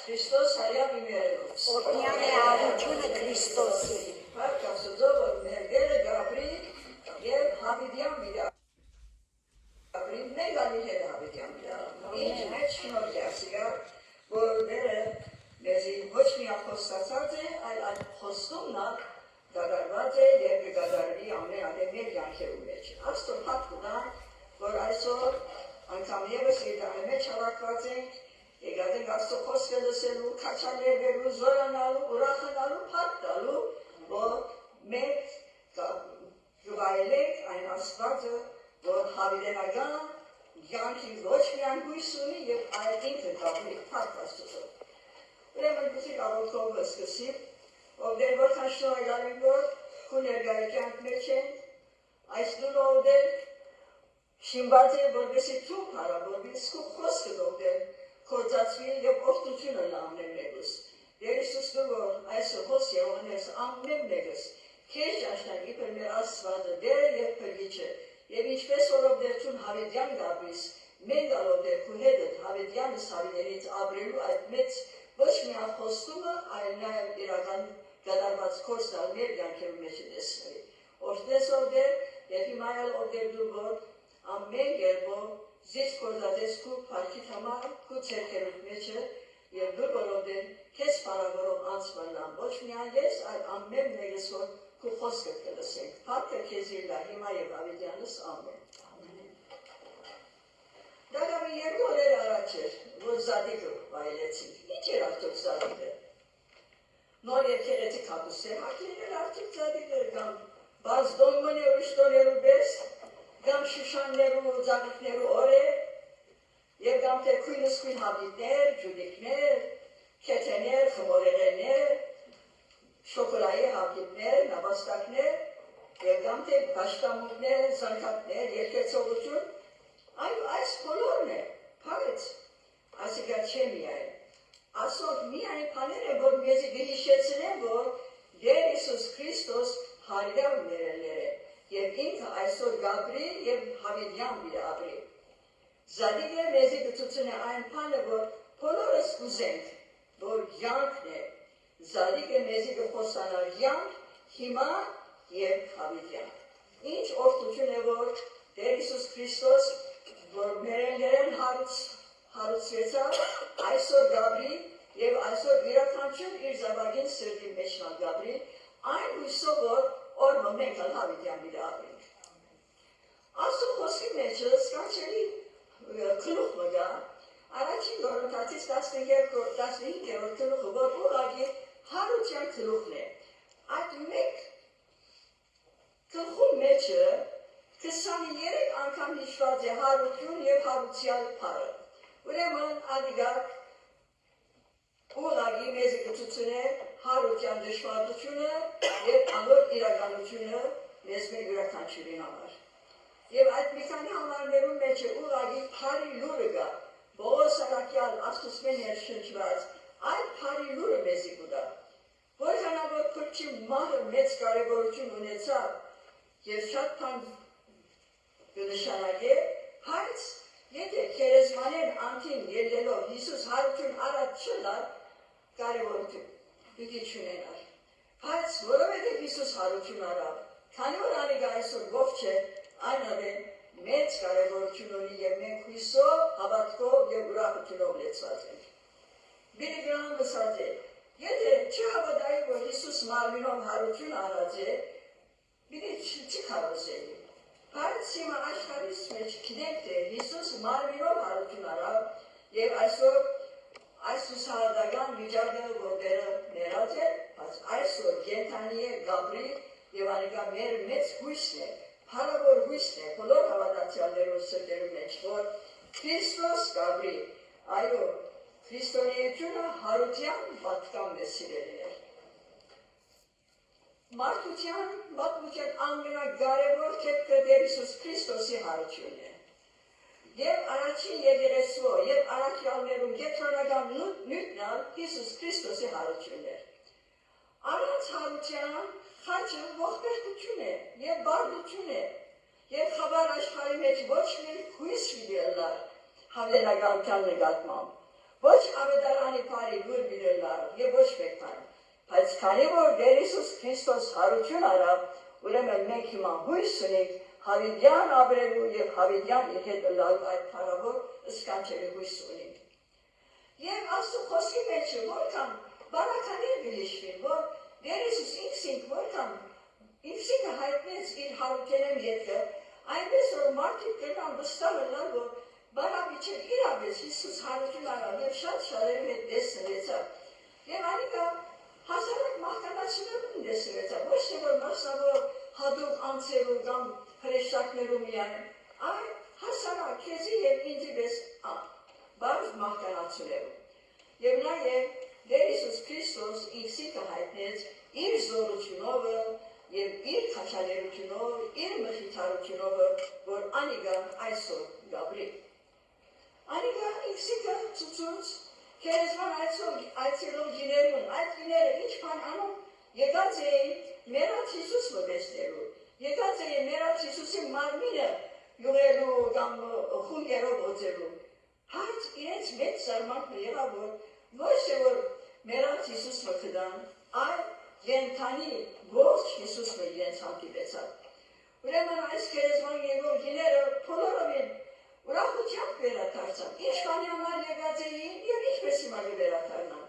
Χριστός հարյամ ημերելուց։ Օրհնյալ է արությունը Քրիստոսի։ Փառք Աստծո, որ մեր դերը գաբրի եւ հավիտյան վիրաբրի, մեր գալի հետ հավիտյան վիրաբրի։ Ինչ մեջ շնորհ է ասիա, որ դերը մեզի ոչ միայն խոստացած է, այլ այդ խոստումն դադարված է եւ կդադարվի ամեն ադե մեր յանքերու մեջ։ Աստծո փառք ունա, որ այսօր անգամ եւս իրդանի մեջ հավաքված ենք, եկած ենք Աստծո խոսքը լսելու, քաչալերվելու, զորանալու, ուրախանալու, փառք տալու, որ մենք գվայելենք այն Աստվածը, որ հավիտենական յանքի ոչ միայն հույս ունի եւ այդ ինքը կապի փառք Աստծո։ Ուրեմն գուցե աղոթքով սկսի, ով դեր որքան շնորհակալ որ քո ներկայությամբ մեջ են, այս դուրոդեր շինված է որպեսզի դու հարաբերվես քո խոսքը դոդեր, կործացվի եւ օգնությունը լավներ մեզ։ Դեր Հիսուս որ այսօր խոսի ունես ամեն մեկս, քեզ ճաշնակի për մեր Աստվածը դեր եւ փրկիչը, եւ ինչպես որով դեր ցուն հավիտյան գաբիս, մենք ալով դեր քո հետ հավիտյանս հավիտենից ապրելու այդ մեծ ոչ միայն խոստումը, այլ նաեւ իրական կատարված կորստալ մեր յանքերու մեջ դեսնի։ Օրդես որդեր, եւ հիմա որդեր դու որ ամեն երբով զից կորզածես քու փառքի համար, քու ցերկերուտ մեջը եւ դու որովհետեւ քեզ բարավորով անցնալան ոչ միայն ես, այլ ամեն մեկս որ քու խոսքը կլսենք։ Փառքը քեզ իլա հիմա եւ ավետյանս ամեն։ Դարավի երկու օրեր առաջ էր, որ զադիկը վայելեցին։ Ինչ էր արդյոք զադիկը։ Նոր եկեղեցի կապուսեր, հակիրներ արդյոք զադիկը կամ բազդոմմն է ուրիշտորերու բես, կամ շուշաններու զադիկներու օր է, եւ կամ թե քույնս քույն հավիտներ, ջուդիկներ, քեթեներ, խմորեղեներ, շոկոլայի հավիտներ, նավաստակներ, եւ կամ թե բաշկամուկներ, զանգակներ, երկեցողություն, այս բոլորն է, փարեց, ասիկա չէ միայն, ասոք միայն պաներ է, որ մեզի գհիշեցնեն, որ դեր Իսուս Քրիստոս հարյամ ներելներ է, եւ ինքը այսօր գաբրի եւ հավիտյան վիր ապրի։ Զադիկը մեզի գծուցն է այն պանը, որ բոլորս կուզենք, որ յանքն է, զադիկը մեզի գխոսանար յանք, հիմա եւ հավիտյան։ Ինչ օրդություն է, որ դեր Իսուս Քրիստոս որ մերելներեն հարուցվեցավ, այսօր գաբրի և այսօր իրականչուն իր զավագին սրդի մեջնալ գաբրի, այն հույսով, որ օրմը մենք ալ հավիտյան վիր ապրենք։ Աստու խոսքի մեջը սկանչելի կլուխ մգա, առաջին գորնթացից 15-րդ կլուխը, որ ուղագի հարության կլուխն է։ Այդ մեկ կլխու մեջը 23 անգամ հիշված է հարություն և հարուցյալ պարը։ Ուրեմն ադիգակ ուղղագի մեզի կծուցուն է հարության դժվարությունը և անոր իրականությունը մեզ մեր յուրաքանչյուրին համար։ Եվ այդ մի քանի համարներում մեջ է ուղղագի պարի լուրը գա, Պողոս առաքյալ Աստծուց ներշնչված, այդ պարի լուրը մեզի կուտա։ Որքանավոր փրկչի մահը մեծ կարևորություն ունեցավ և շատ բան կնշանակե, բայց եթե քերեզմանեն անդին ելնելով Հիսուս հարություն առաջ չլար, կարևորություն պիտի չունենար։ Բայց որովհետև Հիսուս հարություն արավ, քանի որ անիկա այսօր ով չէ, այն ադեն մեծ կարևորություն ունի եւ մենք հույսով, հավատքով եւ ուրախությունով լեցված ենք։ Բիլի Գրահամը ասած է, եթե չհավատայի, որ Հիսուս մարմինով հարություն արած է, պիտի չի կարողացել։ Բայց հիմա աշխարհիս մեջ գիտենք, թե Հիսուս մարմինով հարություն արավ եւ այսօր այս հուսահատական վիճակը որտեղը ներած է, բայց այսօր կենթանի է գաբրի եւ անիկա մեր մեծ հույսն է, փառավոր հույսն է բոլոր հավատացյալներու սրտերու մեջ, որ Քրիստոս գաբրի, այո, քրիստոնեությունը հարության պատկան է սիրելիներ։ Մարդության պատմության ամենակարևոր կետքը դեր Հիսուս Քրիստոսի հարությունն է։ Եվ առաջին եկեղեցու եւ առաքյալներու կենտրոնական նյութն Հիսուս Քրիստոսի հարությունն է։ Առանց հարության խաչը ողբերգություն է եւ բարդություն է եւ խաբար աշխարհի մեջ ոչ մի հույս չլար հավերականության նկատմամբ, ոչ ավետարանի բարի դուր բերելար եւ ոչ մեկան։ Բայց քանի որ Տեր Հիսուս Քրիստոս հարություն արավ, ուրեմն մենք հիմա հույս ունենք հավիտյան ապրելու եւ հավիտյան իր հետ լալու այդ փառավոր սքանչելի հույս ունենք։ Եվ Աստծո խոսքի մեջ որքան բարականեր գլիշվին, որ Տեր Հիսուս ինքսինք որքան ինքսինքը հայտնեց իր հարությունն ետքը, այնպես որ մարդիկ կնան վստահ լալ, որ բարաբիչեր իրավես Հիսուս հարություն արավ եւ շատ շատերի հետ տեսնեցավ։ Եվ անիկա հասարակ մահկանացիներում տեսնեցավ, ոչ թե որ մասնավոր հատուկ անձերու կամ հրեշտակներու միայն, այլ հասարակ քեզի եւ ինձի պես բարդ մահկանացիներու։ Եվ նաեւ Տեր Հիսուս Քրիստոս ինքսինքը հայտնեց իր զորությունով եւ իր քաջալերությունով, իր մխիթարությունով, որ անիկա այսօր գաբրի։ Անիկա ինքսինքը ցույց քերեսման այցելող գիներուն, այդ գիները ինչ բան անում, եկած էին մերած Հիսուս մտեսնելու, եկած էին մերած Հիսուսի մարմինը յուղելու կամ խունգերով օծելու։ Հարց իրենց մեծ զարմանքը եղավ, որ ոչ թե որ մերած Հիսուս մկդան, այլ ենթանի ողջ Հիսուսը իրենց հանդիպեցավ։ Ուրեմն այս քերեսման եկող գիները բոլորովին ուրախությամբ վերադարձան, ինչ բանի համար եկած էին եւ ինչպես հիմա վերադառնան։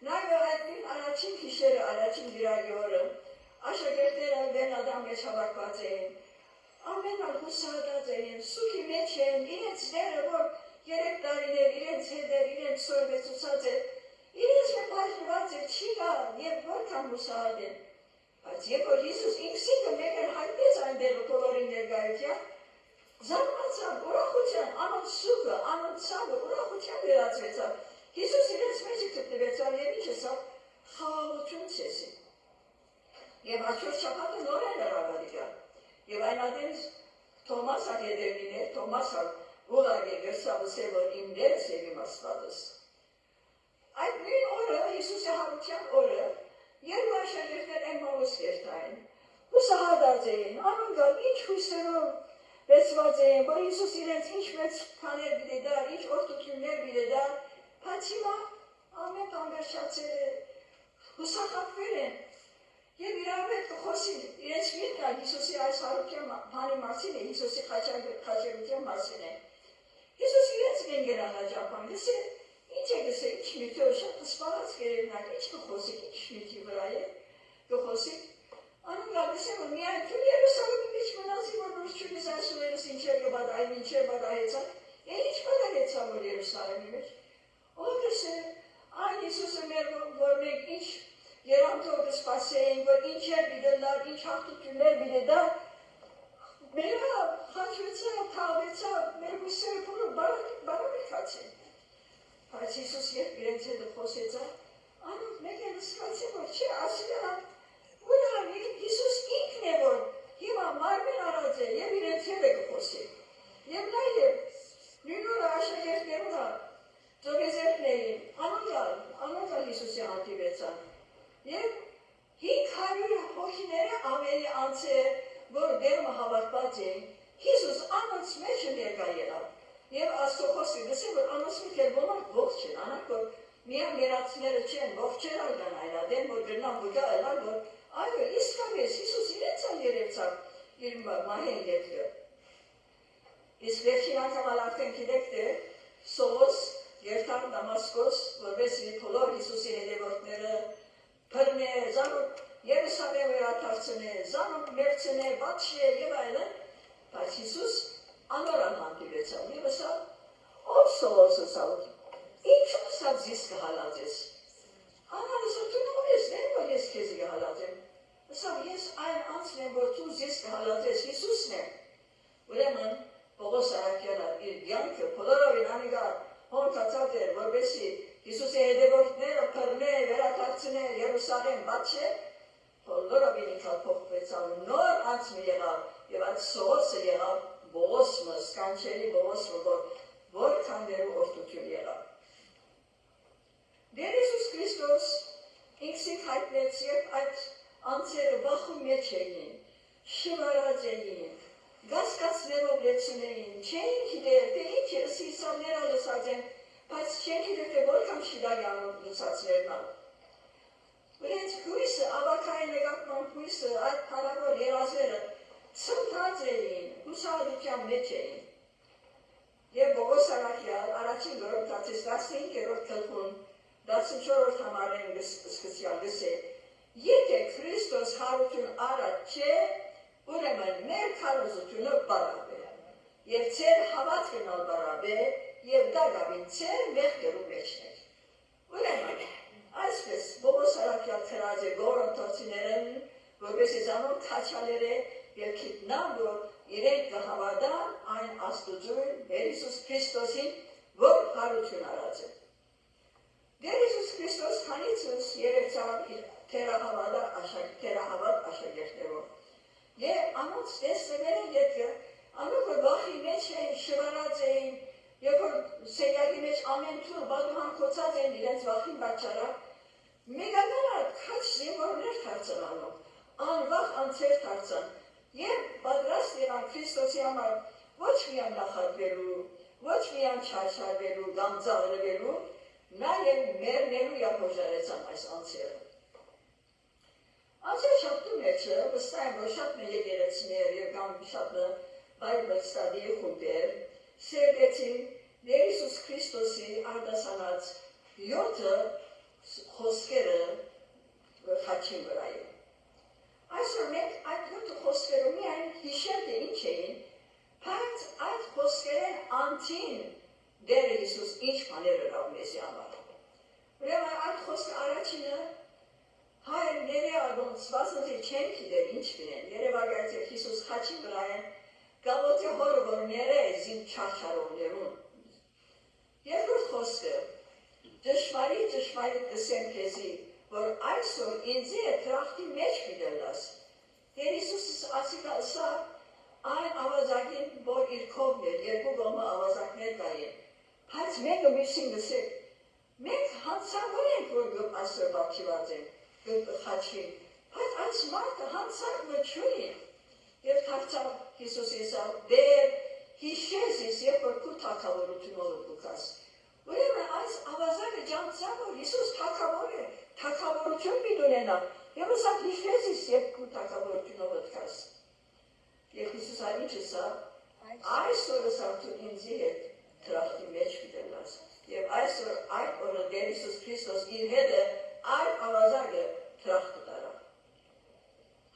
Նաեւ այդ առաջին գիշերը, առաջին դիրագի օրը, աշակերտները վենադամ մեջ հավաքված էին, ամեն ալ հուսահատած էին, սուքի մեջ են, իրենց դերը, որ 3 տարիներ իրենց հետ էր, իրենց սորվեցուցած էր, իրենց հետ բաժնված էր, չի գա եւ որքան հուսահատ են։ Բայց երբ որ Հիսուս ինքսինքը մեկն հայտնեց այն դերը բոլորին ներկայությամբ, զարմացավ, ուրախության, անոնց սուգը, անոնց ցավը, ուրախության վերածվեցավ։ Հիսուս իրենց մեջ գտնվեցավ եւ ինչ ասավ, խաղաղություն ցեսի։ Եվ հաջորդ շաբաթը նորեն հրավարիգա։ Եվ այն ադենս Թոմասը հետևին էր, Թոմասը ուղղակի գերսավսե որ իմ դերս եւ իմ Աստվածս։ Այդ նույն օրը, Հիսուսի հարության օրը, երկու աշակերտներ Էմմաուս երթային, հուսահատած էին, անոնք ինչ հույսերով վերցված էին, որ Հիսուս իրենց ինչ մեծ քաներ պիտի դար, ինչ օրհնություններ պիտի դար, բայց հիմա ամեն բան վերջացել է, հուսահատվել են։ Եվ իրար հետ կխոսին իրենց միտքն Հիսուսի այս հարության բանի մասին է, Հիսուսի խաչելության մասին է։ Հիսուս իրենց գենգերանաջապան, գսե, ինչ է գսե, ինչ միտի որ շատ սպարած կերևնակ, ինչ կխոսիկ, ինչ միտի վրա է, կխոսիկ, անուն գալգսե, որ միայն թու Երուսաղեմի մեջ մնացի, որ նուրս չունիս այսուներս ինչեր կբադ, այն ինչեր բադահեցան, ինչ բադահեցան, որ Երուսաղեմի մեջ, ով գսե, այն Հիսուսը մեր, որ մենք ինչ Երանտով կսպասեին, որ ինչ էր բիդելար, ինչ հաղթություններ բիդեդար, մերը խաչվեցավ, թաղվեցավ, մեր հույսերը բոլոր բարամիքացին։ Բայց Հիսուս երբ իրենց հետ խոսեցավ, անոնք մեկ են սկացին, որ չէ, ասիլը ուրանի Հիսուս ինքն է, որ հիմա մարմին արած է և իրենց հետ է կխոսի։ Եվ նաև նույն օրը աշակերտներունը ծովեզերքն էին, անոնք Հիսուսի հանդիպեցան։ Եվ 500 հոգիները ավելի անձեր, որ դերմը հավատված էին, Հիսուս անոնց մեջ ներկա եղավ։ Եվ Աստծո խոսքը գսե, որ անոնց միտքեր ոմանք ողջ են, անակ որ միայն մերացները չեն, ողջեր ալգան այլադեն, որ գրնան վգա ելար, որ այո, իսկապես Հիսուս իրենց ալ երևցավ իր մահեն ետքը։ Իսկ վերջին անգամ արդեն գիտեք թե Սողոս երթար Դամասկոս, որպեսզի բոլոր Հիսուսի հետևորդները փռնե, զանոք Երուսաղեմ վերադարձնե, զանոք մերցնե, բացշե եւ այլն, բայց Հիսուս անորան հանդիպեցավ եւ ասավ, ով Սողոս ասավ, ինչու ասավ զիս կհալածես։ Անան ասավ, դու ով ես, նեն որ ես քեզ կհալածեմ։ Ասավ, ես այն անձն եմ, որ դու զիս կհալածես, Հիսուսն է։ Ուրեմն Պողոս Արաքյանը իր կյանքը բոլորովին անիկա հոնքացած էր, որպեսզի Հիսուսի հետևորդները փռնե, վերադարձնե, Երուսաղեմ բացե, բոլորովին ինքան փոխվեցավ, նոր անձ եղավ, եւ այդ Սողոսը եղավ Բողոսը, սկանչելի Բողոսը, որքան դերու օրհնություն եղավ։ Տեր Հիսուս Քրիստոս ինքսին հայտնեց, երբ այդ անձերը վախում մեջ էին, շվարած էին, գասկածներով լեցուն էին, չէին գիտեր, թե ինչ է, սիսավները լսած են, բայց Չենք իրել թե որքան շիդագյանում լուսացրելն ալ։ Ուրենց հույսը, ավակային նկատման հույսը, այդ հարավոր երազերը ցնթած էին, հուսահատության մեջ էին։ Եվ Պողոս առաքյալ առաջին Գորգոթացիս 15-րդ գլխում 14-րդ համարեն սկսյալ գսե. Եթե Քրիստոս հարություն արած չէ, ուրեմն մեր քարոզությունը բարավ է, եւ ձեր հավատքն ալ բարավ է, եւ դա գավին ձեր մեղքերու մեջն է։ Ուրեմն, այսպես Պողոս առաքյալ քրած է Գորգոթացիներն, որպեսզի զանոն քաչալեր է եւ գիտնան, որ իրենք կհավատան այն Աստուծուն, Տեր Հիսուս Քրիստոսին, որ հարություն արած է։ Տեր Հիսուս Քրիստոս քանիցս երեցավ իր թերահավատ աշակերտներով։ Եվ անոնց տեսնելը ետքը, անոնք որ վախի մեջ էին, շվարած էին, երբ որ սենյակի մեջ ամեն թուր բադուհան կոցած էին իրենց վախին պատճառով, մեգանալ քաչ զինվորներ դարձան անոնք, անվախ անձեր դարձան, եւ պատրաստ եղան Քրիստոսի համար ոչ միայն նախատվելու, ոչ միայն չարչարվելու, կամ ծաղրվելու, նաեւ մեռնելու ապօրինացան այս անձերը։ Անձրաշապտու մեջը վստահ եմ, որ շատ մեծ եկեղեցիներ եւ կամ շատ Bible study խումբեր սերվեցին Տեր Հիսուս Քրիստոսի արտասանած 7 խոսքերը խաչին վրայ։ Այսօր մենք այդ 7 խոսքերը միայն հիշել թե ինչ էին, բայց այդ խոսքերն անտին Տեր Հիսուս ինչ բաներ ըրավ մեզի համար։ Ուրեմն այդ խոսքը առաջինը հայրները ոնց վասնզի չեն գիտեր ինչ լինեն, երևակայած է Հիսուս խաչի վրա են, գավոթի հորը որ ներեզին չարչարողներուն։ Երկրորդ խոսքը, ճշմարիտ կսեմ քեզի, որ այսօր ինձի է տրախտի մեջ գիտելաս։ Տեր Հիսուսս ասիկա սա այն ավազակին, որ իր կողմն էր, երկու կողմը ավազակներ կային, բայց մեկը մյուսին գսեք, մենք հանցավոր ենք, որ այսօր բաչիված ենք, խաչին, բայց այս մարդը հանցակը չունի, և թարցավ Հիսուս եսավ, դեր հիշես ես, երբ որ քու թագավորությունով դուքաս։ Ուրեմն այս ավազակը ջանցավ, որ Հիսուս թագավոր է, թագավորություն պիտի ունենա, եւ ասա հիշես ես, երբ քու թագավորությունով դուքաս։ Եվ Հիսուս ինչ ասավ, այսօր ասավ դու ինձի հետ տրախտի մեջ գիտելաս։ Եվ այսօր այդ օրը Տեր Հիսուս Քրիստոս իր հետ է այդ ավազակը տրախտը տարավ։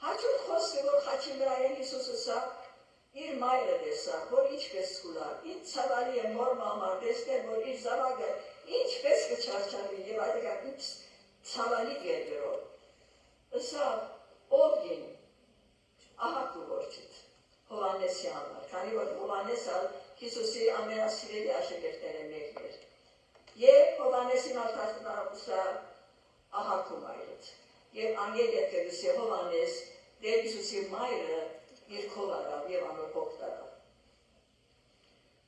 Հաջորդ խոսքը, որ խաչի վրա են Հիսուսը սա, իր մայրը տեսավ, որ ինչպես կուլար, ինչ ցավալի է մոր մամար տեսնել, որ իր զավակը ինչպես կչարչարվի եւ այդքա ինչ ցավալի երկրով։ Ասավ ով ին, ահա քու որդիդ, Հովհաննեսի համար, քանի որ Հովհաննեսը Հիսուսի ամենասիրելի աշակերտները մեկն էր։ Եվ Հովհաննեսին արտասանավ ահա քու մայրդ։ Եվ անգել ետքը գսե Հովհաննես, Տեր Հիսուսի մայրը իր քով արավ եւ անոր հոգ տարավ։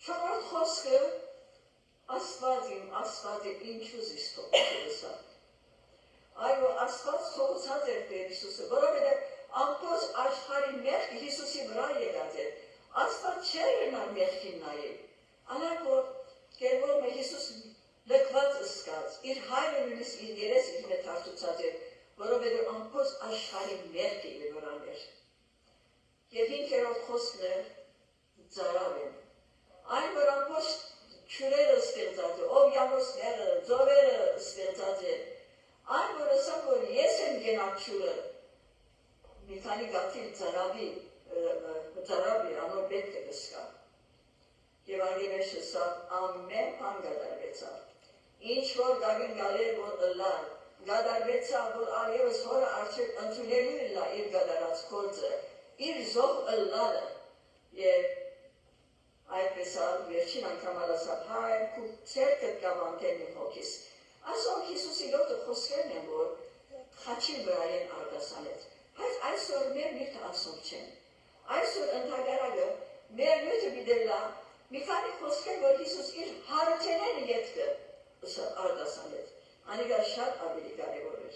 Չորրորդ խոսքը Աստված իմ ինչու զիս թողեցա։ Այո, Աստված թողեցած էր Տեր Հիսուսը, որովհետեւ ամբողջ աշխարհի մեղքը Հիսուսի վրա եկած էր։ Աստված չէր գնալ մեղքին նայել։ Անակոր կերպով Հիսուս լքված ըսկած, իր հայրը նույնիսկ իր երես իր հետ հարցուցած էր, որովհետև ամբողջ աշխարհի մեղքը իր վրան էր։ Եվ 5-րդ խոսքն է ծարավ են։ Այն, որ ամբողջ չուրերը ստեղծած է, օվյանոսները, ձորերը ստեղծած է, այն, որ ասա, որ ես եմ գենակ չուրը, մի քանի գաթիլ ծարավի անոր պետք է գսկա։ Եվ անգևեշ ասա, ամեն բան գադարվեցավ։ Ինչ որ գագին գալեր, որ ըլլար, գադարվեցավ, որ արևս հորը արջև ընդունելու իլա իր գադարած կործը, իր զող ըլլալը, և այդպես վերջին անգամ ասավ, հայր, քու ցերկդ կավանտեն իմ հոգիս։ Այսօր Հիսուսի 7 խոսքերն են, որ խաչի վրա են արտասանեց, բայց այսօր մեր միտքը ասում չեն։ Այսօր ընդհակառակը մեր միտքը բիդելա մի քանի խոսքեր, որ Հիսուս իր հարությունները ետքը արտասանեց, անիկա շատ ավելի կարևոր էր։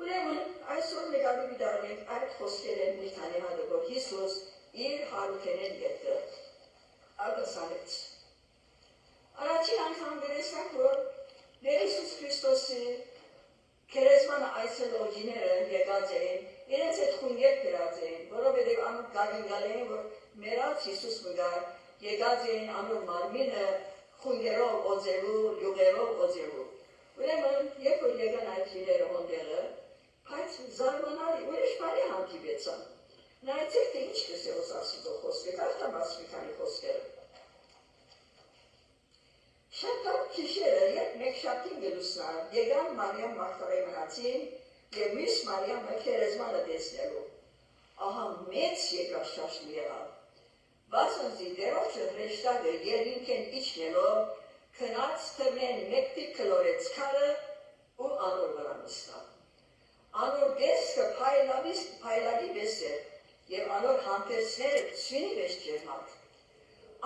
Ուրեմն այսօր նկատի դառնենք այդ խոսքերն մի քանի հատ, որ Հիսուս իր հարությունները ետքը արտասանեց։ Առաջին անգամ Եկած Հիսուս մգար, եկած էին անոր մարմինը խունգերով օձելու, յուղերով օձելու։ Ուրեմն, երբ որ եկան այդ հիները հոնդեղը, բայց զարմանալի, ուրիշ բարի հանդիպեցան։ Նայեցեք, թե ինչ կսեոս Աստծո խոսքը, կարդամաս մի քանի խոսքերը։ Շատ լավ քիշերը, երբ մեկշաբթին գլուսնար, եկան Մարիամ Մագդալայի մնացին եւ մյուս Մարիամը քերեզմանը տեսնելու։ Ահա մեծ երկրաշարժ եղավ։ Վասնզի դերոջը հրեշտակը երկինքեն իջնելով, քնած թմեն մեկտի կլորեց քարը ու անոր վրա նստավ։ Անոր դեսքը փայլալի վես էր եւ անոր համբերցները ցույնի վես ջերմակ։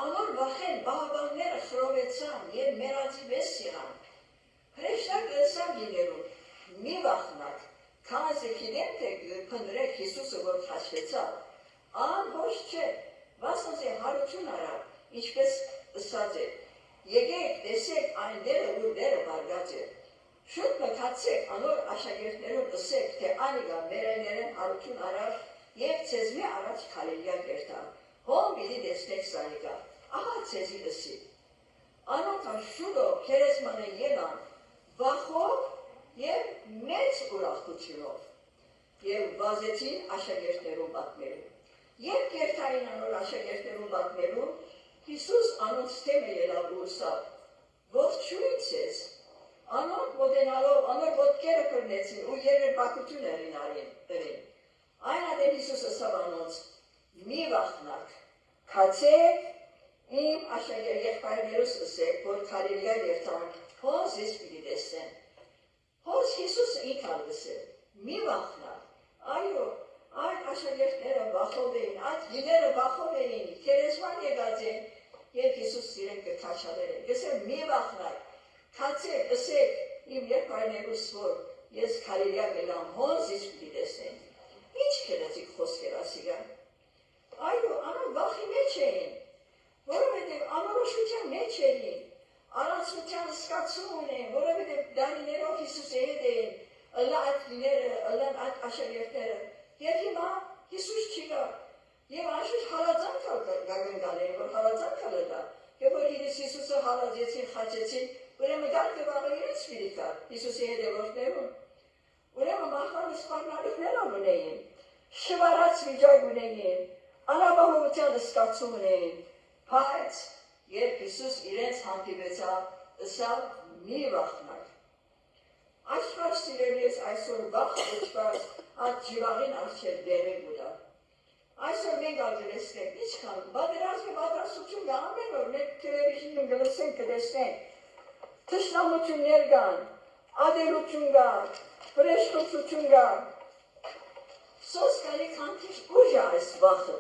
Անոր վախեն բաղաբանները խրովեցան եւ մեռածի վես եղան։ Հրեշտակը ըսավ լիներուն, մի վախնակ, քանզի գիտեմ թե փնտրեք Հիսուսը որ խաչվեցավ, անհոժ չէ, վասնզի հարություն արավ, ինչպես ըսած է, եկեք տեսեք այն դերը որ դերը բարգած է, շուտ մտածեք անոր աշակերտներուն ըսեք, թե անիկա մերեներեն հարություն արավ եւ ցեզմի առաջ քալելիա կերտա, հոմ պիտի տեսնեք սանիկա, ահա ցեզի ըսի, անոնք շուտով քերեզմանը ելան, վախով եւ մեծ ուրախությունով եւ վազեցին աշակերտներուն պատմելու։ Երբ կերտային անոր աշակերտներուն պատմելու, Հիսուս անոնց թեմը ելավ ու ուսավ, ողջույն ցեզ, անոնք մոտենալով անոր ոտքերը կրնեցին ու երկրպագություն ըրին։ Այն ադեն Հիսուս ըսավ անոնց, մի վախնակ, քացեք իմ եղբայրներուս ըսեք, որ քալելիա երթան, հոզ ես պիտի տեսնեն։ Հոզ Հիսուսը ինքան լսել, մի վախնակ, այո, այդ աշակերտները վախով էին, այդ գիները վախով էին, քերեզման եկած են, եւ Հիսուս իրեն կքաչալեր են, գսել մի վախնակ, քացեք, ըսեք իմ եղբայրներուս, որ ես քալելիա գլամ, հոզ ես պիտի տեսնեն։ Ինչ կերեցիք խոսքեր ասիգան։ Այո, անոր վախի մեջ էին, որովհետև անորոշության մեջ էին, առանցության զգացում ունեն, որովհետև դարիներով Հիսուսի հետ էին, ըլլան այդ լիները, ըլլան այդ աշակերտները, եւ հիմա Հիսուս չի գա, եւ անշուշտ հալածանք գագնգալ էին, որ հալածանք ըլլա, եւ որ Հիսուսը հալածեցին, խաչեցին, ուրեմն գալքը վաղը իրենց պիտի կար, Հիսուսի հետևորդներուն, ուրեմն մահվան սպառնալիքներ ունեին, շվարած վիճակ ունեին, անապահովության զգացում ունեին, բայց երբ Հիսուս իրենց հանդիպեցավ, ըսավ մի վախնակ։ Աշխարհ սիրելիս այսօր վախ ոչված այդ ջիվաղին արջեր դերեք ուտա։ Այսօր մենք ալգրեսնենք, ինչքան, բادرազմի պատրաստություն կա, ամեն օր մենք տելևիզիոնում գլսենք կտեսնենք, թշնամություններ կան, ադելություն կա, վրեժխոցություն կա, սոսկալի քանքիչ ուժ է այս վախը,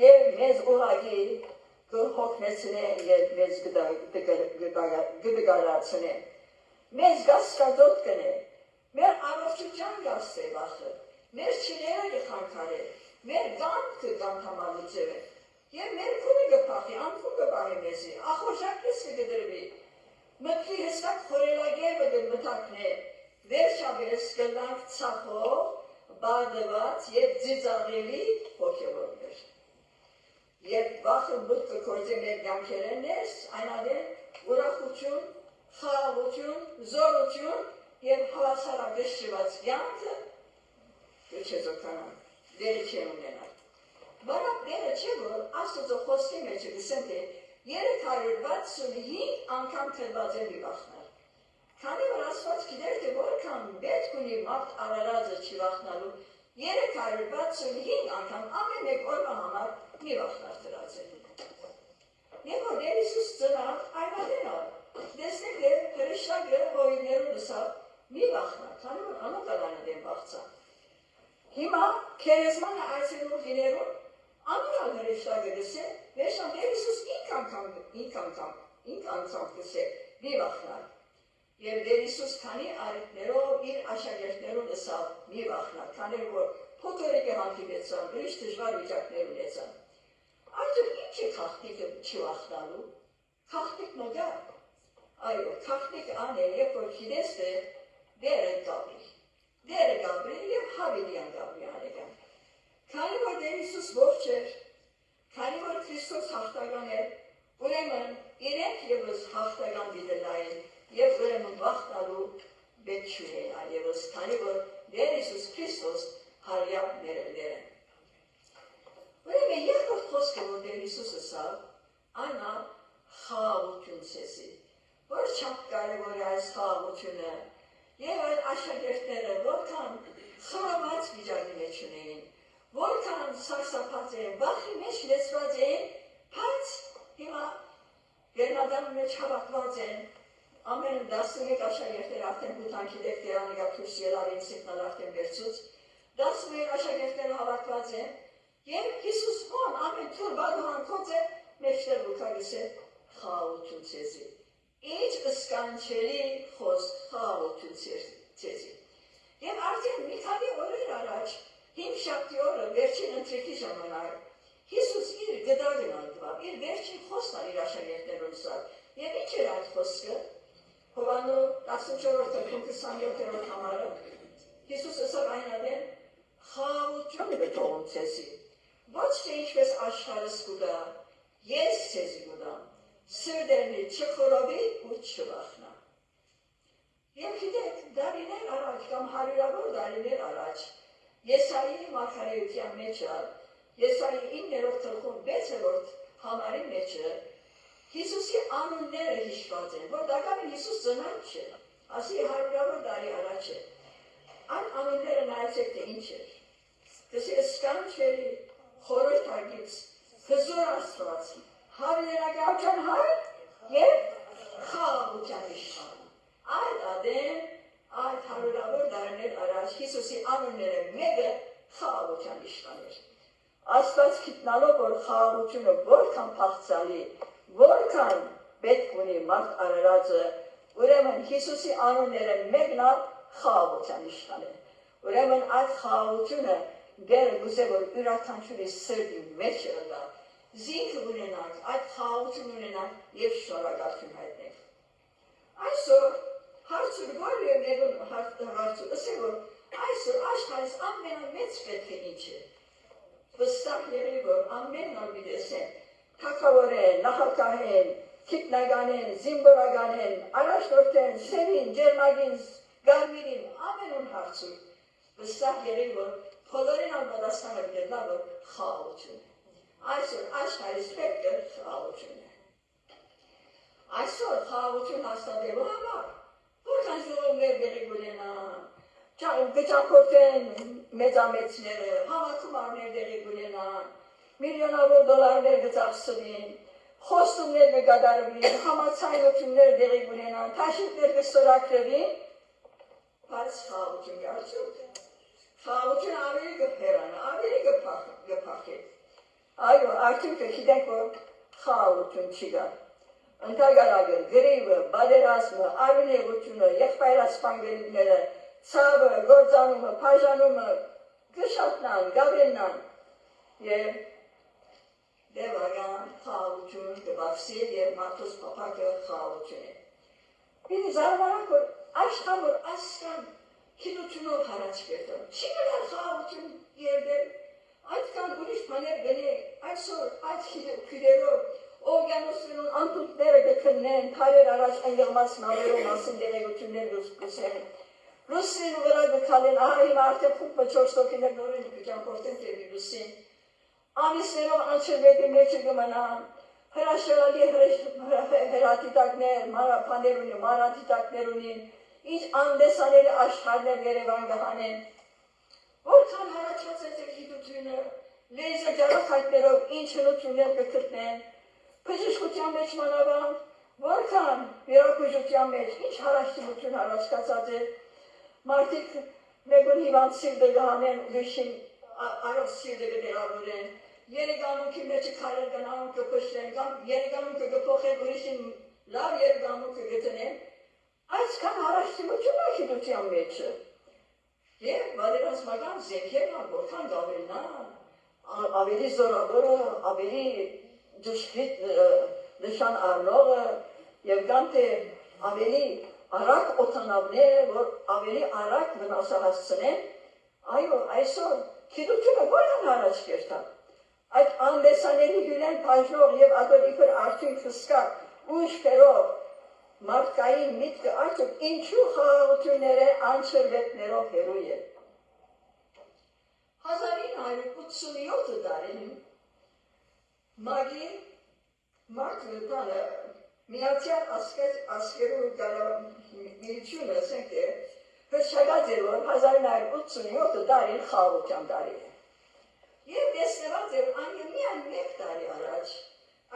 եւ մեզ ուղղակի կհոգնեցնե եւ մեզ կդգարացնե, մեզ գասկադոտ կնե, մեր առողջության գաստ է վախը, մեր չիները կխանքարե, մեր գանքը գանթամալուծև է, եւ մեր քունը կփախի, անքուն կպահի մեզի, ախորժակես կգդրվի, մտքի հստակ խորելագերը կմտակնե, վերջաբես կլանք ծախող, բադված եւ ձիծաղելի հոգեվորներ։ Երբ վախը մուտքը կործե մեր կյանքերեն ես, այն ադեն ուրախություն, խաղաղություն, զորություն եւ հավասարակշռված կյանքը չեզոքանան, դերը չեն ունենալ։ Բարակ դերը չէ, որ Աստծո խոսքի մեջ գսեն թե 365 անգամ թրված է մի վախնալ։ Քանի որ Աստված գիտեր, թե որքան պետք ունի մարդ արարածը չի վախնալու, 365 անգամ ամեն մեկ օրվա համար մի վախնար դրած է։ Եվ որ Տեր Հիսուս ծնավ, այնադենալ, տեսնեք դեր հրեշտակը հովիվներուն ըսավ, մի վախնար, քանի որ անոկալանը դեմ վախցան։ Հիմա քերեզմանը այցելող հիներուն անորալ հրեշտակը գսե, վերջան Տեր Հիսուս ինք անգամ գսե, մի վախնար։ Եվ Տեր Հիսուս քանի առիթներով իր աշակերտներուն ըսավ մի վախնակ, քանի որ փոքրիկը հանդիպեցան, ուրիշ դժվար վիճակներ ունեցան։ Արդյոք ինչ է քաղաքնիկը չվախնալու։ Քաղաքնիկ մոդա։ Այո, քաղաքնիկ անել, երբ որ գիտես թե դերը Գաբրիել եւ Հավիլյան Գաբրիել անեկան։ Քանի որ Տեր Հիսուս ողջ էր, Քանի որ Քրիստոս հաղթական է, ուրեմն իրենք ևս հաղթական դիտելային եւ ուրեմն վախտալու պետք չունեն այլևս, քանի որ Տեր Հիսուս Քրիստոս հարյա ներել է։ Ուրեմն երկրորդ խոսքը, որ Տեր Հիսուսը ասավ, անա խաղաղություն ցեսի։ Որ չափ կարևոր է այս խաղաղությունը, եւ այդ աշակերտները որքան խորոված վիճակի մեջ ունեին, որքան սարսափած էին, վախի մեջ լեցված էին, բայց հիմա Գերնադամի մեջ հավաքված են, ամեն 11 աշակերտներ արդեն հութանքի դեպ Տերանիկա քուրս ելարին սիգնալ արդեն վերցուց, 11 աշակերտները հավաքված են, եւ Հիսուս ոն ամեն թուր բադուհան կոց է, մեջտեղ ուքագիս է խաղաղություն ցեզի։ Ինչ ըսկանչելի խոսք խաղաղություն ցեզի։ Եվ արդեն մի քանի օրեր առաջ, հինգշաբթի օրը վերջին ընթրիքի ժամանակ, Հիսուս իր գդագն անդվավ, իր վերջին խոսքն էր իր աշակերտներուն ասավ։ Եվ ինչ էր այդ խոսքը։ Հովաննու 14-րդ 27-րդ համարը Հիսուս ասավ այն ադեն խաղաղություն բթողում ցեզի։ Ոչ թե ինչպես աշխարհը սկուտա, ես ցեզի գուտամ։ Սրդերնի չխորովի ու չվախնա։ Եվ գիտեք, դարիներ առաջ կամ հարյուրավոր դարիներ առաջ Եսայի մարգարեության մեջը, Եսայի 9-րդ գլխում 6-րդ համարի մեջը Հիսուսի անունները հիշված են, որ դակամին Հիսուս ծնանդ չէ, ասի հարյուրավոր դարի առաջ է։ Այն անունները նայեցեք թե ինչ էր։ Դեսի ըսկանչելի, խորհրդագից, հզոր Աստված, հավերագահության հայր եւ խաղաղության իշխան։ Այդ ադեն, այդ հարյուրավոր դարիներ առաջ Հիսուսի անունները մեկը խաղաղության իշխան էր։ Աստված գիտնալով, որ խաղաղությունը որքան փախցալի, որքան պետք ունի մարդ արարածը, ուրեմն Հիսուսի անունները մեկն է խաղաղության իշխան է։ Ուրեմն այդ խաղաղությունը դերը գուցե որ յուրաքանչյուրի սրտի մեջ ըլլա, զինք ունենանք, այդ խաղաղություն ունենանք եւ շնորհակալություն հայտնենք։ Այսօր հարցը գորի եւ հարցը ասե որ այսօր աշխարհის ամենամեծ պետքը ինչ է։ Վստահ եղի որ ամեն օր դեսեն, թակավորեն, նախագահեն, քիտնագանեն, զինվորականեն, առաջնորդեն, սերին, ջերմագին, գարմիրին, ամենուն հարցում։ Վստահ եղի որ բոլորին անպատասխանը գտնա որ խաղաղություն է։ Այսօր աշխարհի պետքը խաղաղություն է։ Այսօր խաղաղություն հաստատելու համար որքան ժողովներ դերի գունենան, գճակորդեն մեծամեծները, համակումարներ դերի գունենան, միլիոնավոր դոլարներ գծախսվին, խոստումներ կկատարվին, համացայնություններ դերի գունենան, թաշիկներ կստորագրվին, բայց խաղաղություն արդյոք է։ Խաղաղություն ավելի կհերանա, ավելի կփախի։ Այո, արդյունքը գիտենք, որ խաղաղություն չի գա։ Ընդհանրագը, գրիվը, բادرազմը, արյունեղությունը, եղբայրասպանգելիքները, ցավը, գործանումը, բաժանումը կշատնան, գավենան եւ դեպական խաղաղություն կբացի եւ մարդուս փափակը խաղաղություն է։ Ինձ զարմանք որ աշխարհը ասկան քիլոչունով հարաճ կերտում։ Չի գնալ խաղաղություն երդել։ Այդքան ուրիշ բաներ գնեք, այսօր այդ քիրերով օվյանոսներուն անտուտները գտնեն, թարեր առաջ այնեղմաս նավերում ասին դերեգություններ գուսեն։ Ռուսին վրա գքալեն, ահա հիմա արդեն խումբը 4 հոգիներ նորին գճամփորդեն տերի Ռուսին։ Ամիսներով անչրվետի մեջը գմնան, հրաշալի հրատիտակներ, մանրատիտակներ ունին, ինչ անդեսաների աշխարհներ Երևան գահանեն։ Որքան հարաճած է գիտությունը, լեզը ջարախայտներով ինչ հնություններ կգտնեն, բժշկության մեջ մանավանդ, որքան վերաբուժության մեջ ինչ հարաշտություն հարաճկացած է, մարդիկ մեկուն հիվանդ սիրտը գահանեն, ուրիշին առող սիրտը կդերավորեն, երեգամունքի մեջը քարեր գնան կփշրեն, կամ երեգամունքը կփոխեն, ուրիշին լավ երեգամունքը գտնեն, այսքան հարաշտություն է գիտության մեջը։ Եվ բادرազմական զենքերն որքան գավելնան, ավելի զորավորը, ավելի դժգիտ նշան առնողը եւ կամ թե ավելի արագ օտանավները, որ ավելի արագ վնասահասցնեն, այո, այսօր գիտությունը որքան առաջ կերտա, Այդ անբեսաների հյուրեն բաժնող և ադոր իբր արդյունք հսկակ ուժ կերով մարդկային միտքը արդյոք ինչու խաղաղությունները անչրվետներով հերու է։ 1987 տարին Մագի միացյալ ասկերու միությունը ասենք է հրշագած էր, որ 1987 տարին խաղաղության տարի է։ Եվ տեսնված էր միայն մեկ տարի առաջ,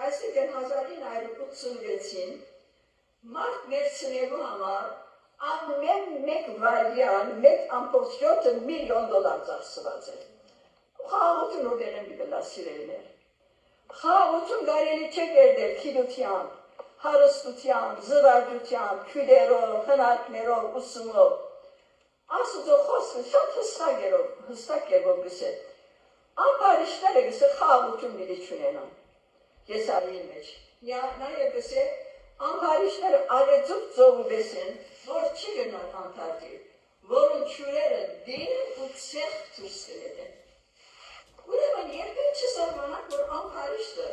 այսինքն 1986-ին մարդ մերցնելու համար ամեն մեկ վայրյան 1.7 միլիոն դոլար ծախսված է։ Խաղաղություն ուղղել են դիպելա սիրելիներ։ Խաղաղություն կարելի չէ կերտել քիլության, հարստության, զվարճության, քույրերով, հնարքներով, ուսումով։ Աստծո խոսքը շատ հստակ երբով գսե։ Ամպարիշները գսե խաղաղություն միլի չունենան։ Եսարիի մեջ։ Նաև գսե ամպարիշները արեցուկ ծովու բեսեն, որ չի գնան անթարդի, որուն չուրերը դին ու ցեղ դուրս կլետեն։ Ուրեմն երբեք չսարմանանք, որ ամպարիշտը,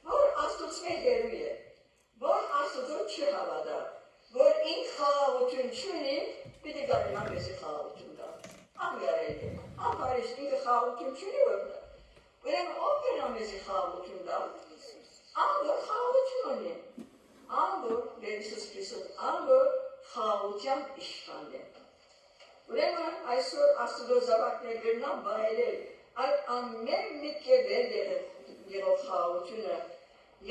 որ Աստծոց մեր հերու է, որ Աստծո չհավատա, որ ինք խաղաղություն չունի, պիտի կարենան մեզի խաղաղություն տա։ Անգարելի է, ամպարիշտ ինքը խաղաղություն չունի, որ ուրեմն ով կենա մեզի խաղաղություն տա, անգոր խաղաղություն ունի, անգոր Հիսուս Քրիստոս, անգոր խաղաղության իշխանն է։ Ուրեմն այսօր Աստծո զավակներ գրնան բայել այդ ամեն միտքը վեր եղող խաղաղությունը,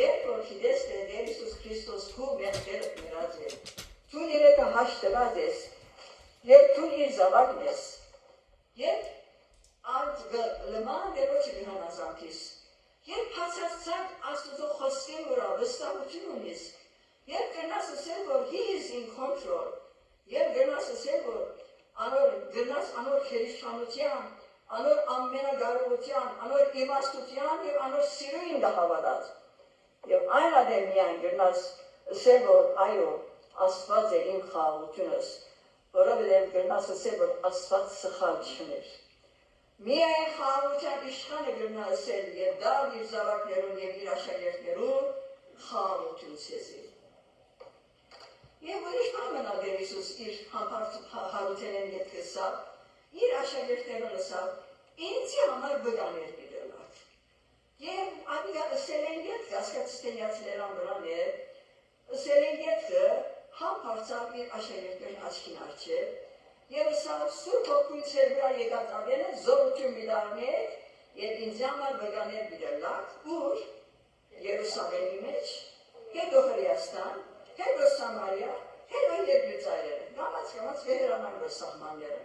երբ որ գիտես թե Հիսուս Քրիստոս քու մեղքերը մերած է, դու երեկը հաշտված ես, երբ դու իր զավակն ես, երբ այդ լման դերոչը գնանազանքիս, երբ հացածած Աստծո խոսքի վրա վստահություն ունիս, երբ գնաս ասել, որ he is in control, երբ գնաս ասել, որ գնաս անոր քերիշխանության, անոր ամենագարողության, անոր իմաստության և անոր սիրույն դա հավատած։ Եվ այն ադեմ միայն գնաս ասել, որ այո, Աստված է իմ խաղաղությունս, որովհետև գնաս ասել, որ Աստված սխալ չուներ։ Միայն խաղաղության իշխանը գնա ասել և դալ իր զավակներուն և իր աշակերտներուն խաղաղություն ցեզի։ Եվ ուրիշ բան Հիսուս իր հարութենեն հետ գսավ, իր աշակերտներուն ասավ, ինձի համար վգաներ դիլելակ։ Եվ ադիգա ասել են ետքը, ասկացստենյացներան վրան է, ասել են ետքը, համպարծավ իր աշակերտներն աչքին արջև, և ասավ Սուրբ Հոգուն ձեր վրա եկած ավենը զորություն միդարնեք և ինձի համար վգաներ դիլելակ, ուր Երուսաղեմի մեջ, հետո Հրեաստան, հետո Սամարիա, հետո երկրիծայրերը, գամած վեհերանան որ սահմանները։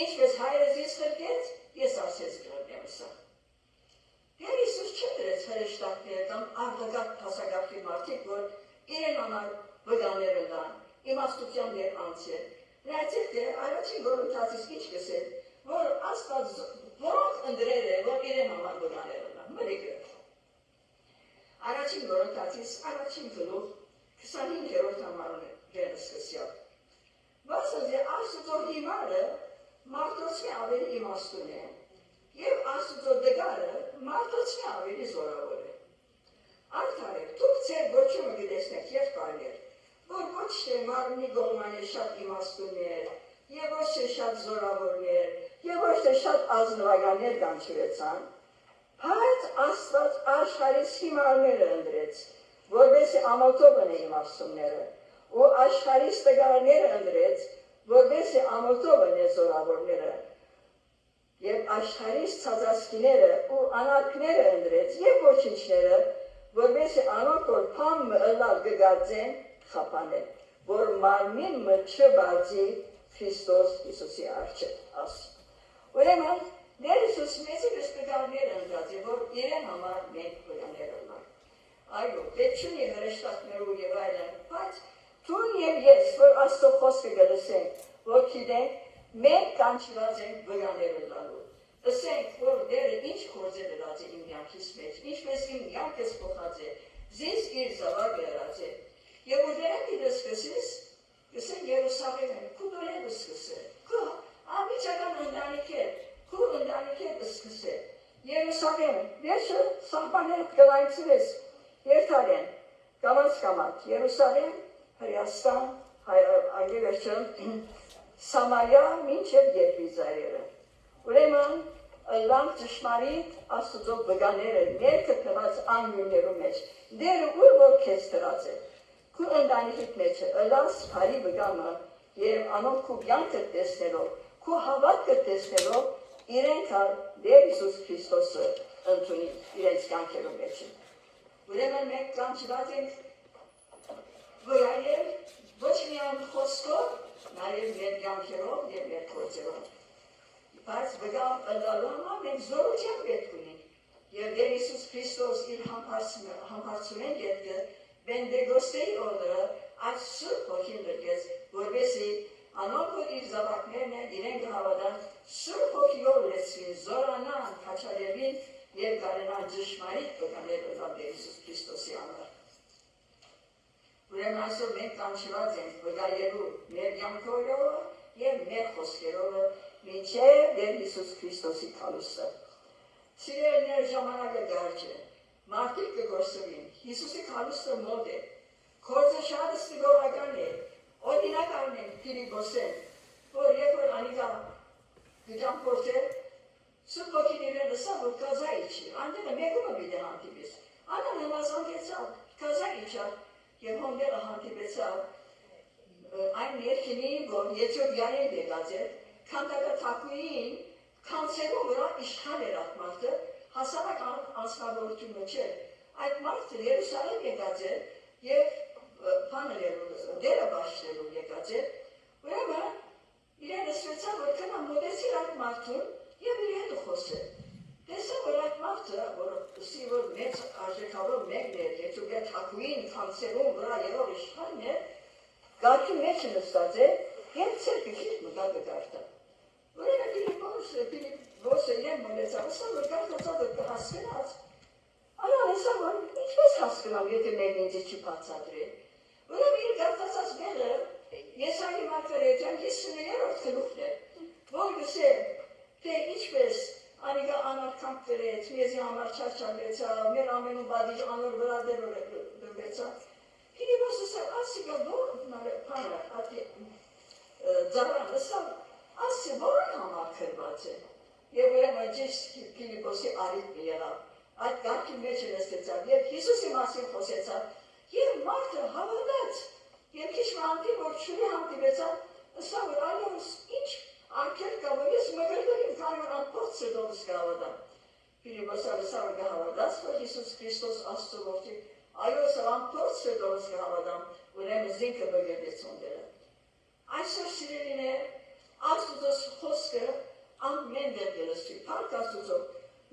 Ինչպես հայրս ես խրկեց, ես ասես գրնեմ սա։ Դեր Հիսուս չդրեց հրեշտակներ կամ արդագատ հասագարքի մարդիկ, որ իրեն համար վգաները լան, իմաստության դեր անցել։ Նայեցիք թե առաջին Կորինթացիս ինչ գսել, որ Աստված որոնք ընդրել է, որ իրեն համար վգաները լան, մրիկը։ Առաջին Կորինթացիս առաջին գլուխ 25-րդ համարն դերս սկսյալ։ Վասնզի Աստծո հիմարը մարդոցի ավելի իմաստուն է, և Աստծո դգարը մարդոցի ավելի զորավոր է։ Արդարև, դուք ձեր ոչումը գտեսնեք և կարներ, որ ոչ թե մարմնի գողմանի շատ իմաստուններ, և ոչ թե շատ զորավորներ, և ոչ թե շատ ազնվականներ կանչվեցան, բայց Աստված աշխարհիս հիմարները ընդրեց, որպեսզի ամոթով է իմաստունները, ու աշխարհիս տգարները ընդրեց, որպեսզի ամոթով է զորավորները, և աշխարհիս ցածասկիները ու անարքները ընդրեց, և ոչինչները, որպեսզի անոնք որ փամը ըլլալ կգարձեն, խափանեն, որ մարմին մը չբարձի Քրիստոս Հիսուսի առջև ասի։ Ուրեմն, Դեր Հիսուս մեզի պես տգարներ ընդրած է, որ իրեն համար մենք վգաներ ըլլան։ Այո, պետք չունի հրեշտակներու և այլն, բայց դուն և ես, որ Աստծո խոսքը գլսենք, որ գիտենք, մենք կանչված ենք վգաներ ըլլալու։ Ասենք, որ դերը ինչ գործ է լրած է իմ յանքիս մեջ, ինչպես իմ յանքս փոխած է, զինց իր զավակը լրած է։ Եվ որ դերը դիտը սկսես, գսեն Երուսաղեմը, քու դորերը սկսել, քու ամիջական ընտանիք հետ, քու ընտանիք հետ սկսել։ Երուսաղեմ, վերջը սահմանները կլայնցրեց երթարեն, կամաց, Երուսաղեմ, Հրեաստան, այլևերջը Սամարյա մինչև Եփիզայրը։ Ուրեմն, լավ ճշմարիտ Աստծո բգաները ներքը թված անյուններու մեջ, դերը ուր որ քեզ թրած է, քու ընտանիքիդ մեջը, ըլաս բարի բգամը, և անոնք քու կյանքը տեսնելով, քու հավատքը տեսնելով, իրենք Տեր Հիսուս Քրիստոսը ընդունի իրենց կյանքերու մեջ։ Ուրեմն մենք կանչված ենք վրայել ոչ միայն խոսքով, նաև մեր կյանքերով և մեր գործերով։ Բայց վգամ ըլլալու համար մենք զորություն պետք ունենք։ Եվ Տեր Հիսուս Քրիստոս իր համբարձունեն ետքը Պենտեկոստեի օրը այս Սուրբ Հոգին լրկեց, որպեսզի անոնք որ իր զավակներն են, իրենք հավատան Սուրբ Հոգիով լեցվին, զորանան, քաջալերվին և կարենան ճշմարիտ բգաներ ըլլալ Տեր Հիսուս Քրիստոսի համար։ Ուրեմն այսօր մենք կանչված ենք վկայելու մեր կյանքերով և մեր խոսքերով մինչև Տեր Հիսուս Քրիստոսի քալուստը։ Սիրելիներ, ժամանակը կարճ է, մարդիկ կգործվին, Հիսուսի քալուստը մոտ է, գործը շատ ստիպողական է, օրինակարն է Ֆիլիպոսեն, որ երբ որ անիկա գճամփորդել, Սուրբ Հոգին իրեն լսավ, որ կազայի չի, անդեղը մեկումը պիտի հանդիպես, անան հնազանդեցավ, կազայի չար, և հոնդեղը հանդիպեցավ, այն ներքինին, որ Եթիոպիայեն եկած էր, քանդակաթակուին քանցերու վրա իշխան էր այդ մարդը, հասարակ անձնավորությունը չէր, այդ մարդը Երուսաղեմ եկած էր և դերը բաշխելու եկած էր, ուրեմն իրեն լսվեցավ, որ կնա մոտեցիր այդ մարդուն և իր հետ խոսել։ Տեսավ, որ այդ մարդը, որ մեծ արժեքավոր մեկն էր, Եթիոպիա թակուին քանցերու վրա եղող իշխանն էր, գարքի մեջը նստած է, և ցերկը քիչ մտա կգարտա։ Ուրեմն Ֆիլիպոսը իրեն մոլեցավ, ասավ, որ գարտացավ, որ կհասկնաց։ Անան ասավ, որ ինչպես հասկնամ, եթե մեկն ինձ չի բացատրել։ Ուրեմն իր գարտացած մեղը Եսայի մարգարեության 50-րդ գլուխն է, որ գսե, թե ինչպես անիկա անարքանք կրեց, մեզի համար չարչարվեցավ, մեր ամենու բադիժ անոր վրա դրվեցավ։ Ֆիլիպոսը ասավ, ասիկա որ ձարան ասավ, ասի որոն համար քրված է։ Եվ ուրեմն ճիշտ Ֆիլիպոսի արիթմը եղավ, այդ գարքի մեջը նստեցավ և Հիսուսի մասին խոսեցավ, և մարդը հավատաց, և քիչ հանդիպ, որ չունի հանդիպեցավ, ասավ, որ այլևս ինչ արգել կա, որ ես մգրդել եմ, քանի որ ամբողջ սրտովս կհավատամ։ Ֆիլիպոսը ասավ, որ կհավատաս, որ Հիսուս Քրիստոս Աստծո որդի, այո, ասավ, ամբողջ սրտովս կհավատամ, ուրեմն զինքը մգրդեց ոնդերը։ Այսօր սիրելիներ, Աստծո խոսքը ամեն տեղ կլսվի, փառք Աստծո,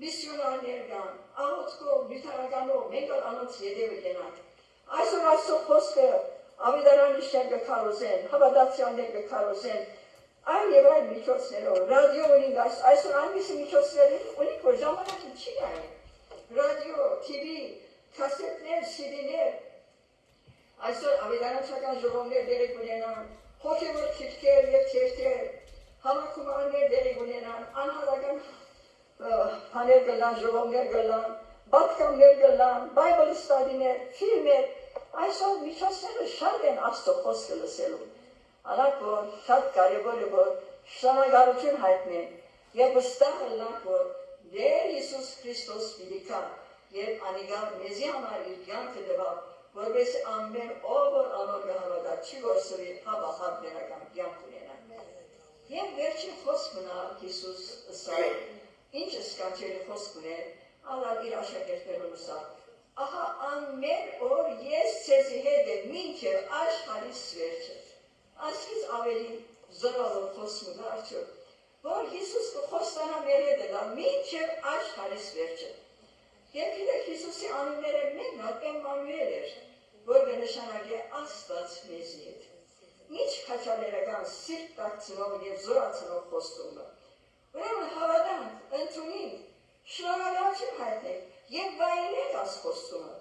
միսիոնարներ կան, աղոթքով, նյութականով, մենք անոնց ետևը գնանք։ Այսօր Աստծո խոսքը ավետարանիչներ կքարոզեն, հավատացյալներ կքարոզեն, այլ և այլ միջոցներով, ռադիո ունենք, այսօր այնպիսի միջոցներ ունենք, որ ժամանակը չի նայում, ռադիո, TV, կասետներ, CD-ներ, այսօր ավետարանչական ժողովներ դերեք ունենան, հոգևոր քիրքեր և թերթեր, համակումարներ դերեք ունենան, անհատական բաներ գլան, ժողովներ գլան, բատկամներ գլան, բայբլ ստադիներ, ֆիլմեր, այսօր միջոցները շատ են Աստծո խոսքը լսելու։ Անակ որ շատ կարևոր է, որ շնորհակալություն հայտնեն և վստահ ըլլանք, որ Տեր Հիսուս Քրիստոս պիտի գա և անիկա մեզի համար իր կյանքը տվավ, որպես ամեն ով որ անոր կհավատա չի գործվի, հավատալ վերական կյանք ունենա։ Եվ վերջին խոսք մնալ Հիսուս ասավ, ինչ սկանչելի խոսք ուներ, ալալ իր աշակերտներուն ասավ, ահա ամեն օր ես ցեզի հետ եմ մինչև աշխարհի վերջը։ Այսից ավելի զորավոր խոսք մնա արդյոք, որ Հիսուս կխոստանա մեր հետ լավ մինչև աշխարհի վերջը։ Եվ գիտեք Հիսուսի անունները մեկն Էմմանուել էր, որ կնշանակե Աստված մեզի հետ։ Ինչ քաջալերական սիրտ դարձնող և զորացնող խոստումը։ Ուրեմն հավատանք, ընդունենք, շնորհակալություն հայտնենք և վայելենք այս խոստումը։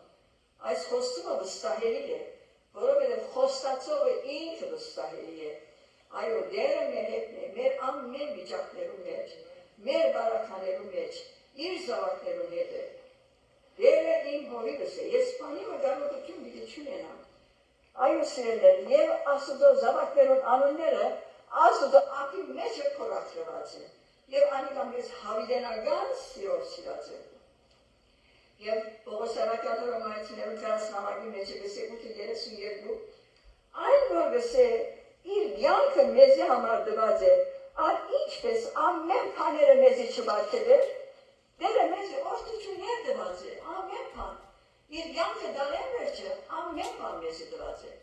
Այս խոստումը վստահելի է, որովհետև խոստացողը ինքը վստահելի է։ Այո, Տերը մեր հետն է, մեր ամեն վիճակներու մեջ, մեր բարականերու մեջ իր զավակներուն հետ է։ Դերը իմ հովիվս է, ես բանի մգարոտություն պիտի չունենամ։ Այո սիրելիներ, եւ Աստծո զավակներուն անունները Աստծո ակի մեջ է փորագրված են, եւ անիկա մեզ հավիտենական սիրով սիրած է։ Եվ Պողոսարական հրոմայություններում 40-ամագի մեջ է գսե 8:32 այն որ գսե իր յանքը մեզի համար դված է, ալ ինչպես ամեն բաները մեզի չբարձել դերը մեզի օրհնություններ դված է, ամեն բան, իր յանքը դարեն վերջը ամեն բան մեզի դված է։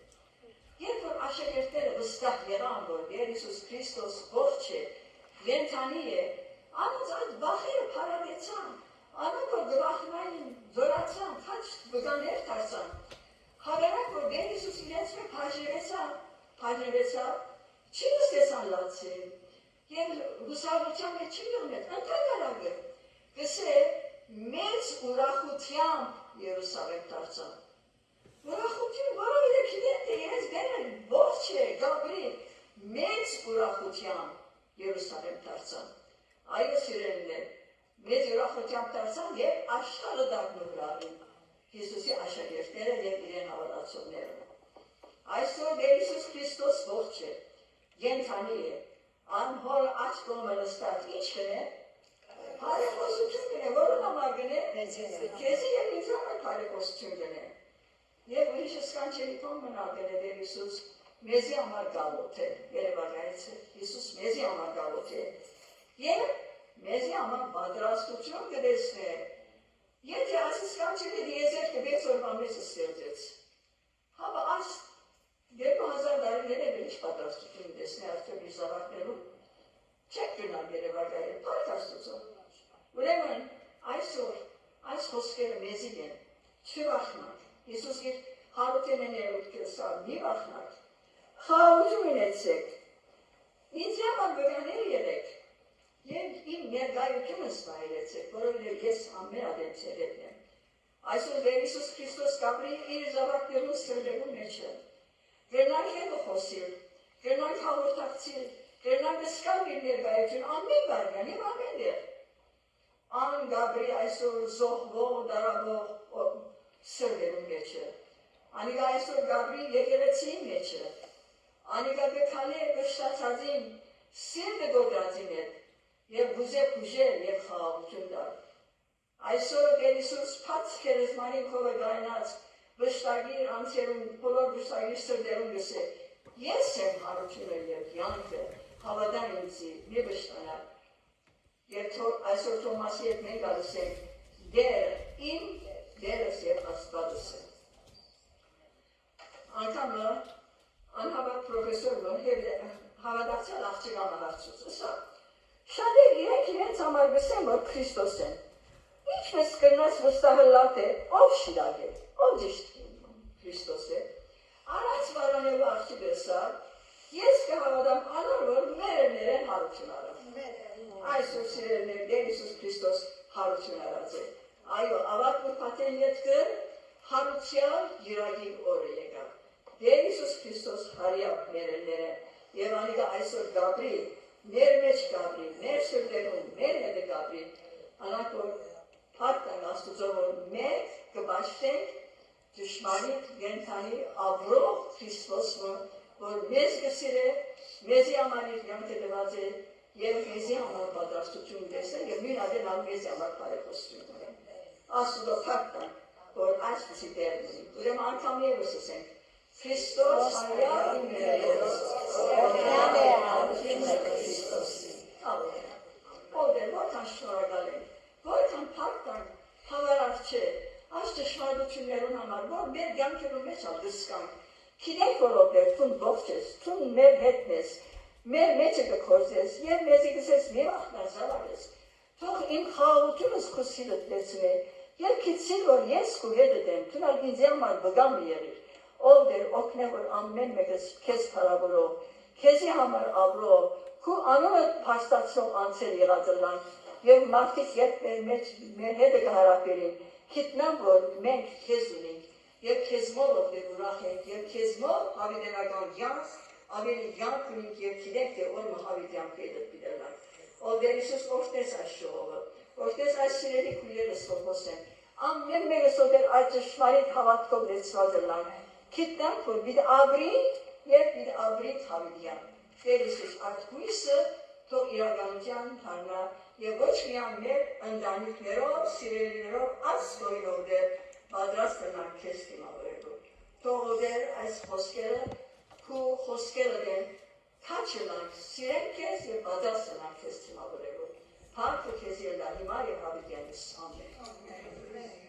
Երբ որ աշակերտները վստահ եղան, որ Տեր Հիսուս Քրիստոս ողջ է, կենդանի է, անոնց այդ վախերը փարավեցան, անոնք որ գվախնային զորացան, քաչ վգաներ դարձան, հավերակ որ Տեր Հիսուս իրենց մեկ բաժնվեցավ, չի նստեցան լացել, եւ հուսալության մեջ չի եղնեց, ընդհանրակը, գսե մեծ ուրախությամբ Երուսաղեմ դարձան։ Ուրախություն, որովհետև գիտեք, ես դերն ողջ է, Գաբրիել, մեծ ուրախությամբ Երուսաղեմ դարձան։ Այո սիրելիներ, մեծ ուրախությամբ դարձան եւ աշխարհը դառնուր Հիսուսի աշակերտները եւ իրեն հավատացողները։ Այսօր Տեր Հիսուս Քրիստոս ողջ է, կենդանի է, անհոր աչ կողմը նստած ինչ կնե, բարեխոսություն կնե, որոն համար կնե, քեզի եւ ինձ համար բարեխոսություն կնե։ Եվ ուրիշը սկանչելի կողմը նագել է Տեր Հիսուս մեզի համար գալոտ է, երևակայից է, Հիսուս մեզի համար գալոտ է, և մեզի համար պատրաստություն կդեսն է, եթե այս սկանչելի դիեզեր կբեց օրվան մեզը ստեղծեց, հավա այս 2000 դարիներ է ինչ պատրաստություն դեսն է արդյոք իր զավակներում, չեք գնալ երևակայել, պատրաստություն, ուրեմն այսօր այս խոսքերը մեզի են, չվախնակ, Հիսուս իր հարութենեն երուտ կեսավ, մի վախնակ, խաղություն ունեցեք, ինձ համար վգաներ եղեք, և իմ ներգայությունս վայրեցեք, որովհետև ես ամեն ադենց երետն եմ։ Այսօր Տեր Հիսուս Քրիստոս կապրի իր զավակներուն սրբերուն մեջը, գրնանք հետը խոսիլ, գրնանք հաղորդակցիլ, գրնանք սկալ իր ներգայություն ամեն վարյան և ամեն դեր։ Ան Գաբրի այսօր զոհվող, դարավող սրբերուն մեջը, անիկա այսօր Գաբրի եկեղեցին մեջը, անիկա գքալի վշտացածին, սիրտը գոդրածին հետ, և գուզե կուժել և խաղաղություն դար։ Այսօր Տեր Հիսուս փած քերեզմանին քովը գայնած, վշտագիր անցերուն, բոլոր վշտագիր սրդերուն գսե, ես եմ հարությունը և յանքը, հավատան ինձի, մի վշտանա։ Եվ այսօր Թոմասի հետ մենք ալսենք, դեր իմ դերս և աստվածս է։ Անկամը անհավատ պրոֆեսորը հավատացյալ աղջիկանը հարցուց, սա, շատեր իրենց համար գսեն, որ Քրիստոս են, ինչպես կրնաց վստահելատ է, ով շիրագ է, ով ճիշտ Քրիստոս է, առանց վարանելու աղջիկը սա, ես կհավատամ անոր, որ մերներ են հարություն արավ։ Այսօր սիրելիներ, Տեր Հիսուս Քրիստոս հարություն արած է։ Այո, ավակ ուրբաթեն ետքր, հարուցյալ յուրագիր օրը եկավ։ Տեր Հիսուս Քրիստոս հարյակ մերելներ են, և անիկա այսօր Գաբրի, մեր մեջ Գաբրի, մեր սրտերում, մեր հետը Գաբրի, անակ որ փառք Աստուծո, որ մենք կբաշխենք ճշմարիտ կենդանի ապրող Քրիստոսը, որ մեզ կսիրե, մեզի համար իր կյանքը տված է, և մեզի համար պատրաստություն տեսեն, և նույն ադենալ մեզի համար բարեխոսություն կնեն։ Աստուծո փառք, որ այսպիսի դեր ունի։ Ուրեմն անգամ ևս ասենք, Քրիստոս հարյակ իմ մերելերս, օրհնյալ է հարությունը Քրիստոսի։ Ով դեր, որքան շնորհակալ ենք, որքան փառք տանք, հավերար չէ, այս ճշմարտություններուն համար, որ մեր կյանքերուն մեջ ալդսկանք, գիտենք որովհետև թուն ողջ ես, թուն մեր հետն ես, մեր մեջը կքործես, և մեզի գսես մի վախնար զավար ես, թող իմ խաղաղությունս քո սիրտ լեցնե, և քիցիր, որ ես քո հետդ եմ, թունալ ինձ համար վգամ եղիր, ով դեր օգնե, որ ամեն մեկս քեզ փառավորող, քեզի համար ապրող, քո անունը փաստացնող անցել եղածլան, և մարդիկ երբ մեր հետը կհարապերին, գիտնամ, որ մենք քեզ ունենք, և քեզ մով ովդեր ուրախ ենք, և քեզ մով հավիտենական յանք, ավելի յանք ունենք, և գիտենք, թե որ մահավիտյան պետդ պիտելանք։ Ով Տեր Հիսուս օրհնես այս ժողովը, որտես այս սիրելի քույրերը սովոսեն, ամեն մեկս ովեր այդ ճշմարիտ հավատքով լեցված լան, գիտնանք, որ պիտի ապրի և պիտի ապրի հավիտյան։ Տեր Հիսուս այդ հույսը թող իրականության դառնա և ոչ միայն մեր ընտանիքներով, սիրելիներով, ասկոյնով դեր պատրաստ ենք քեզ դիմավորելու։ Թող դեր այս խոսքերը քու խոսքերը դեր քաչելանք, սիրենք քեզ և պատրաստ ենք քեզ դիմավորելու։ Փառք քեզ ելա հիմա և հավիտյանից ամեն։